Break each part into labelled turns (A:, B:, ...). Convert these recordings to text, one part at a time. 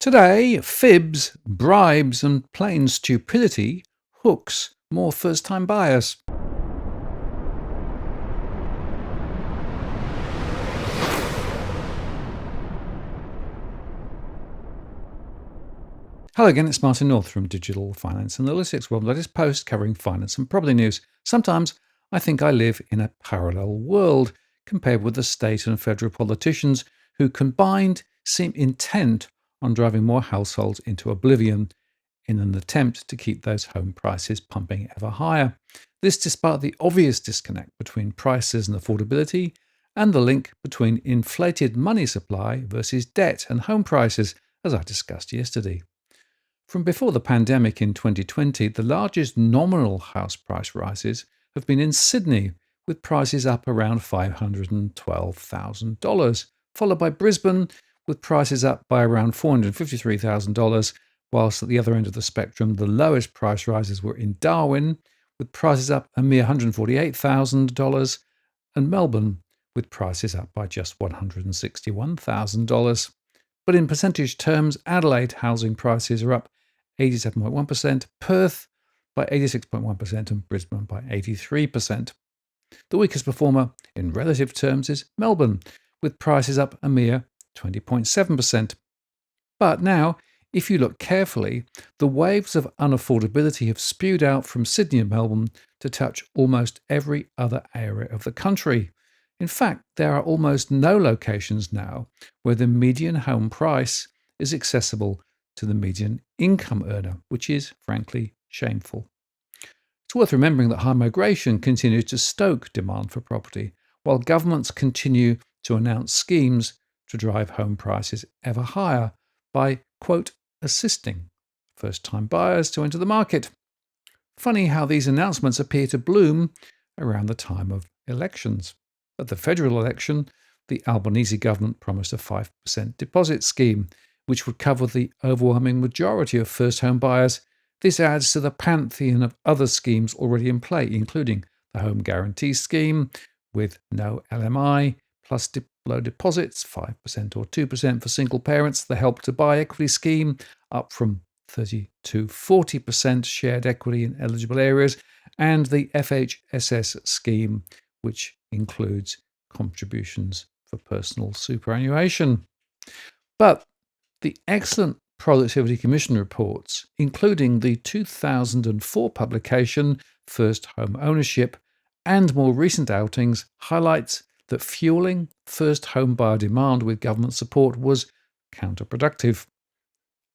A: Today, Fibs, Bribes and plain stupidity hooks more first-time buyers. Hello again, it's Martin North from Digital Finance Analytics, world's latest post covering finance and property news. Sometimes I think I live in a parallel world compared with the state and federal politicians who combined seem intent on driving more households into oblivion in an attempt to keep those home prices pumping ever higher. This despite the obvious disconnect between prices and affordability and the link between inflated money supply versus debt and home prices, as I discussed yesterday. From before the pandemic in 2020, the largest nominal house price rises have been in Sydney, with prices up around $512,000, followed by Brisbane, with prices up by around $453,000, whilst at the other end of the spectrum, the lowest price rises were in Darwin, with prices up a mere $148,000, and Melbourne, with prices up by just $161,000. But in percentage terms, Adelaide housing prices are up 87.1%, Perth by 86.1%, and Brisbane by 83%. The weakest performer in relative terms is Melbourne, with prices up a mere 20.7%. But now, if you look carefully, the waves of unaffordability have spewed out from Sydney and Melbourne to touch almost every other area of the country. In fact, there are almost no locations now where the median home price is accessible to the median income earner, which is, frankly, shameful. It's worth remembering that high migration continues to stoke demand for property, while governments continue to announce schemes to drive home prices ever higher by, quote, assisting first-time buyers to enter the market. Funny how these announcements appear to bloom around the time of elections. At the federal election, the Albanese government promised a 5% deposit scheme, which would cover the overwhelming majority of first home buyers. This adds to the pantheon of other schemes already in play, including the Home Guarantee Scheme with no LMI, plus low deposits, 5% or 2% for single parents, the Help to Buy equity scheme, up from 30 to 40% shared equity in eligible areas, and the FHSS scheme, which includes contributions for personal superannuation. But the excellent Productivity Commission reports, including the 2004 publication First Home Ownership and more recent outings, highlights that fueling first home buyer demand with government support was counterproductive.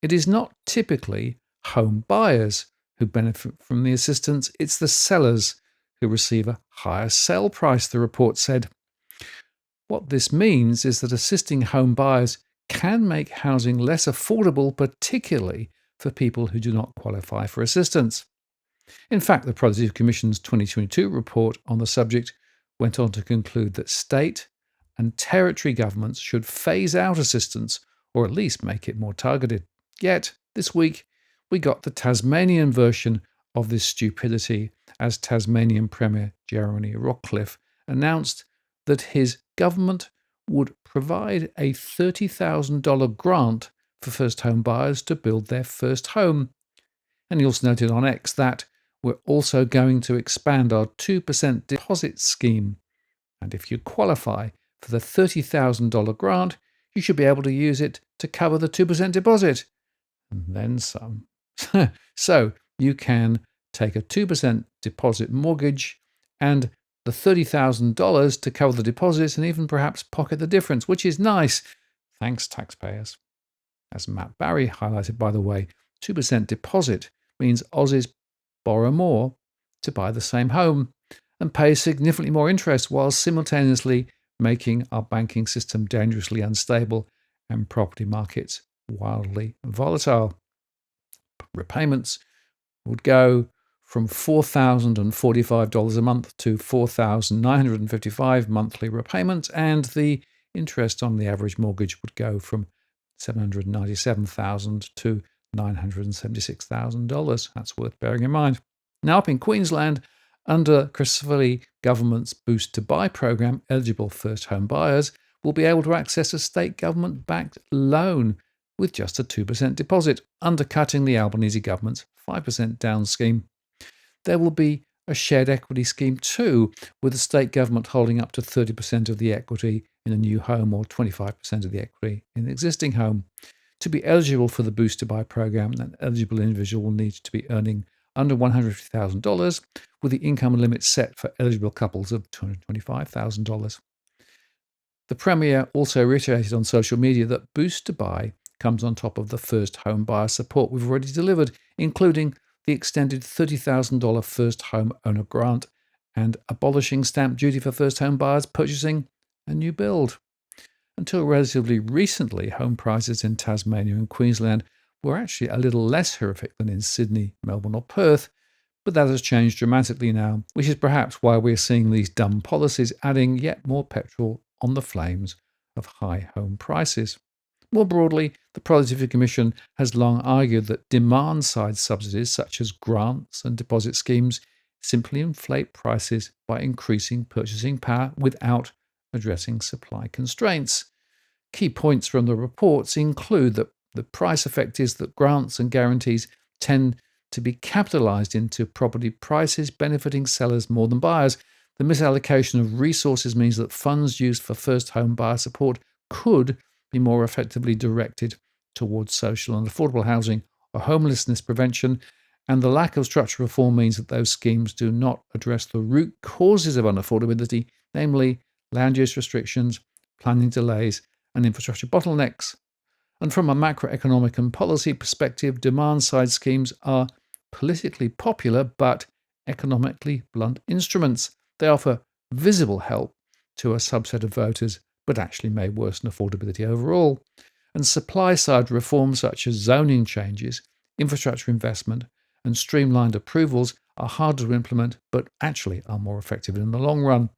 A: It is not typically home buyers who benefit from the assistance, it's the sellers who receive a higher sale price, the report said. What this means is that assisting home buyers can make housing less affordable, particularly for people who do not qualify for assistance. In fact, the Productivity Commission's 2022 report on the subject went on to conclude that state and territory governments should phase out assistance or at least make it more targeted. Yet, this week, we got the Tasmanian version of this stupidity as Tasmanian Premier Jeremy Rockcliffe announced that his government would provide a $30,000 grant for first home buyers to build their first home. And he also noted on X that we're also going to expand our 2% deposit scheme. And if you qualify for the $30,000 grant, you should be able to use it to cover the 2% deposit. And then some. So you can take a 2% deposit mortgage and the $30,000 to cover the deposits and even perhaps pocket the difference, which is nice. Thanks, taxpayers. As Matt Barry highlighted, by the way, 2% deposit means Aussies borrow more to buy the same home and pay significantly more interest while simultaneously making our banking system dangerously unstable and property markets wildly volatile. Repayments would go from $4,045 a month to $4,955 monthly repayment, and the interest on the average mortgage would go from $797,000 to $976,000. That's worth bearing in mind. Now, up in Queensland, under Christopher government's Boost to Buy program, eligible first home buyers will be able to access a state government-backed loan with just a 2% deposit, undercutting the Albanese government's 5% down scheme. There will be a shared equity scheme too, with the state government holding up to 30% of the equity in a new home or 25% of the equity in the existing home. To be eligible for the Boost to Buy program, an eligible individual will need to be earning under $150,000, with the income limit set for eligible couples of $225,000. The Premier also reiterated on social media that Boost to Buy comes on top of the first home buyer support we've already delivered, including the extended $30,000 first home owner grant and abolishing stamp duty for first home buyers purchasing a new build. Until relatively recently, home prices in Tasmania and Queensland were actually a little less horrific than in Sydney, Melbourne or Perth, but that has changed dramatically now, which is perhaps why we're seeing these dumb policies adding yet more petrol on the flames of high home prices. More broadly, the Productivity Commission has long argued that demand-side subsidies such as grants and deposit schemes simply inflate prices by increasing purchasing power without addressing supply constraints. Key points from the reports include that the price effect is that grants and guarantees tend to be capitalized into property prices, benefiting sellers more than buyers. The misallocation of resources means that funds used for first home buyer support could be more effectively directed towards social and affordable housing or homelessness prevention, and the lack of structural reform means that those schemes do not address the root causes of unaffordability, namely land use restrictions, planning delays, and infrastructure bottlenecks. And from a macroeconomic and policy perspective, demand-side schemes are politically popular but economically blunt instruments. They offer visible help to a subset of voters, but actually may worsen affordability overall. And supply-side reforms such as zoning changes, infrastructure investment, and streamlined approvals are harder to implement, but actually are more effective in the long run.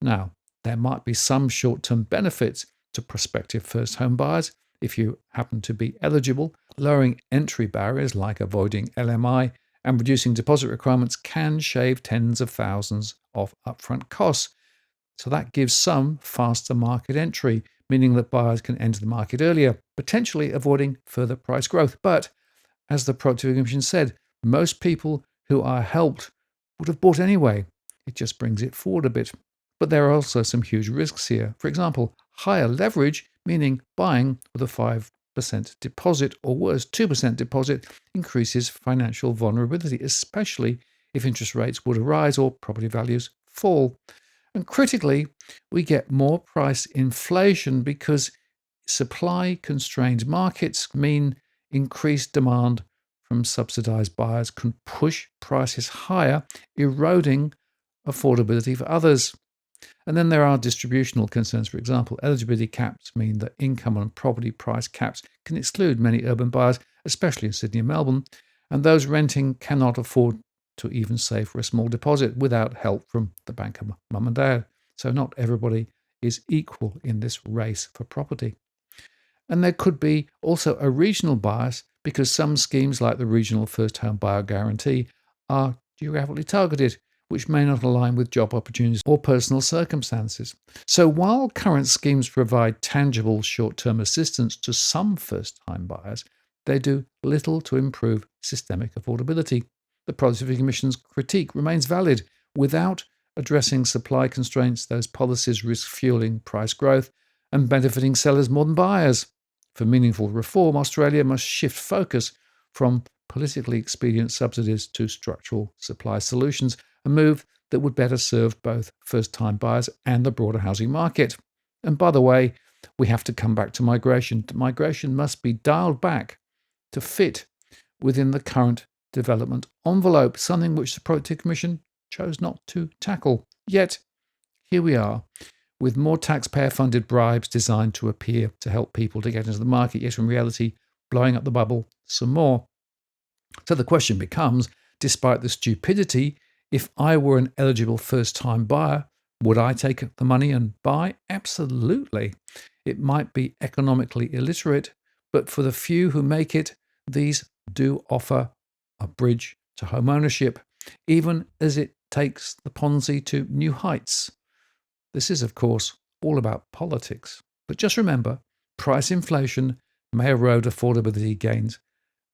A: Now, there might be some short-term benefits to prospective first home buyers if you happen to be eligible. Lowering entry barriers like avoiding LMI and reducing deposit requirements can shave tens of thousands of upfront costs. So that gives some faster market entry, meaning that buyers can enter the market earlier, potentially avoiding further price growth. But as the Productivity Commission said, most people who are helped would have bought anyway. It just brings it forward a bit. But there are also some huge risks here. For example, higher leverage, meaning buying with a 5% deposit or worse, 2% deposit, increases financial vulnerability, especially if interest rates were to rise or property values fall. And critically, we get more price inflation because supply-constrained markets mean increased demand from subsidized buyers can push prices higher, eroding affordability for others. And then there are distributional concerns. For example, eligibility caps mean that income and property price caps can exclude many urban buyers, especially in Sydney and Melbourne, and those renting cannot afford to even save for a small deposit without help from the bank of mum and dad. So not everybody is equal in this race for property. And there could be also a regional bias because some schemes like the Regional First Home Buyer Guarantee are geographically targeted, which may not align with job opportunities or personal circumstances. So while current schemes provide tangible short-term assistance to some first-time buyers, they do little to improve systemic affordability. The Productivity Commission's critique remains valid. Without addressing supply constraints, those policies risk fueling price growth and benefiting sellers more than buyers. For meaningful reform, Australia must shift focus from politically expedient subsidies to structural supply solutions, a move that would better serve both first-time buyers and the broader housing market. And by the way, we have to come back to migration. Migration must be dialed back to fit within the current development envelope, something which the Productivity Commission chose not to tackle. Yet, here we are, with more taxpayer-funded bribes designed to appear to help people to get into the market, yet in reality, blowing up the bubble some more. So the question becomes, despite the stupidity, if I were an eligible first-time buyer, would I take the money and buy? Absolutely. It might be economically illiterate, but for the few who make it, these do offer a bridge to home ownership, even as it takes the Ponzi to new heights. This is, of course, all about politics. But just remember, price inflation may erode affordability gains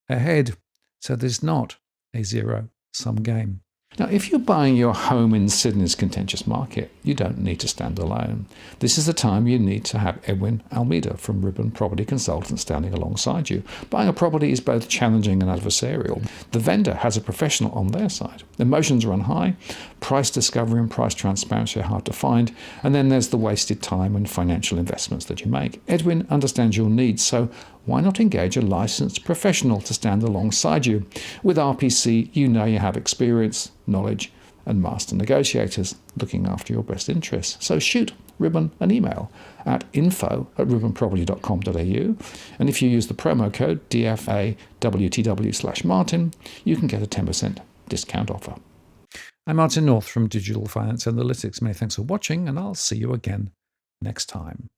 A: ahead. So there's not a zero-sum game. Now, if you're buying your home in Sydney's contentious market, you don't need to stand alone. This is the time you need to have Edwin Almeida from Ribbon Property Consultants standing alongside you. Buying a property is both challenging and adversarial. The vendor has a professional on their side. Emotions run high, price discovery and price transparency are hard to find, and then there's the wasted time and financial investments that you make. Edwin understands your needs, so why not engage a licensed professional to stand alongside you? With RPC, you know you have experience, knowledge, and master negotiators looking after your best interests. So shoot Ribbon an email at info@ribbonproperty.com.au, and if you use the promo code DFAWTW/Martin, you can get a 10% discount offer. I'm Martin North from Digital Finance Analytics. Many thanks for watching, and I'll see you again next time.